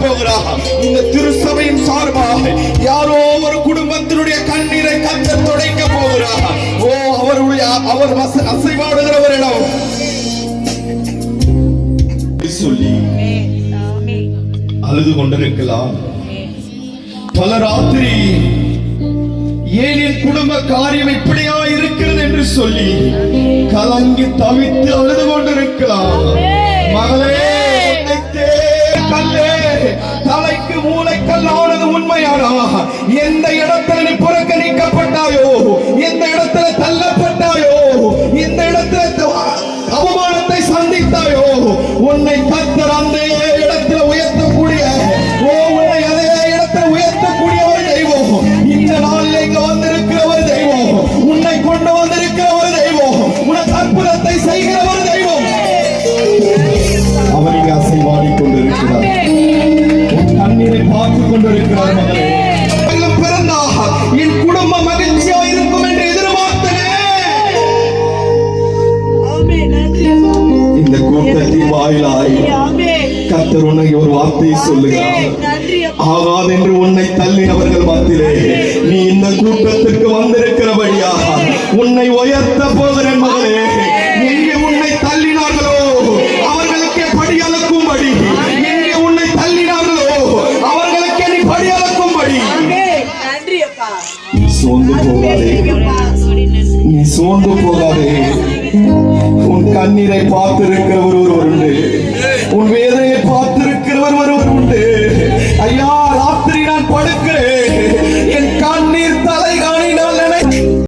போகிறார். இந்த திருச்சபையின் சார்பாக யாரோ ஒரு குடும்பத்தினுடைய கண்ணீரை கர்த்தர் துடைக்க போகிறார். ஓ, அவர் அசைவாடுகிறவரிடம் சொல்லி அழுது கொண்டிருக்கலாம். பல ராத்திரி ஏன் என் குடும்ப காரியம் இப்படியா இருக்கிறது என்று சொல்லி கலங்கி தவித்து அழுது கொண்டிருக்கலாம். மகளே, கல்லே, தலைக்கு மூளைக்கல்லானது உண்மையானா எந்த இடத்துல நீ புறக்கணிக்கப்பட்டாயோ, எந்த இடத்துல தள்ளப்பட்டாயோ, எந்த இடத்துல அவமானத்தை சந்தித்தாயோ, உன்னை கர்த்தர் அந்த இடத்துல உயர்த்தக்கூடிய, உன்னை அதே இடத்துல உயர்த்தக்கூடிய ஒரு தெய்வம். இந்த நாளில் இங்க வந்திருக்கிற ஒரு தெய்வம், உன்னை கொண்டு வந்திருக்கிற ஒரு தெய்வம், உனக்கு அற்புதத்தை செய்கிற ஒரு தெய்வம். அவர் இங்கே அசைவாடி கொண்டிருக்கிறார். கண்ணீரை பார்த்துக் கொண்டிருக்கிறார். மகளே, பிறந்தா என் குடும்பம் மகிழ்ச்சியா இருக்கும் என்று எதிர்பார்த்தேன். இந்த கூட்டத்தின் வாயிலாய் கர்த்தர் உன்னை ஒரு வார்த்தையை சொல்லுகிறார். ஆகாது என்று உன்னை தள்ளினவர்கள் மத்தியிலே நீ இந்த கூட்டத்திற்கு வந்திருக்கிறபடியா உன்னை உயர்த்த போகிறேன். மகளே, எங்கே உன்னை தள்ளினார்களோ அவர்களுக்கே படியளக்கும்படி, எங்கே உன்னை தள்ளினார்களோ அவர்களுக்கே நீ படியளக்கும்படி. நீ சோர்ந்து போகாதே, நீ சோர்ந்து போகாதே. உன் கண்ணீரை பார்த்திருக்கிறவர் ஒருவர் உண்டு, உன் வேதனையை பார்த்திருக்கிறவர் ஒருவர் உண்டு.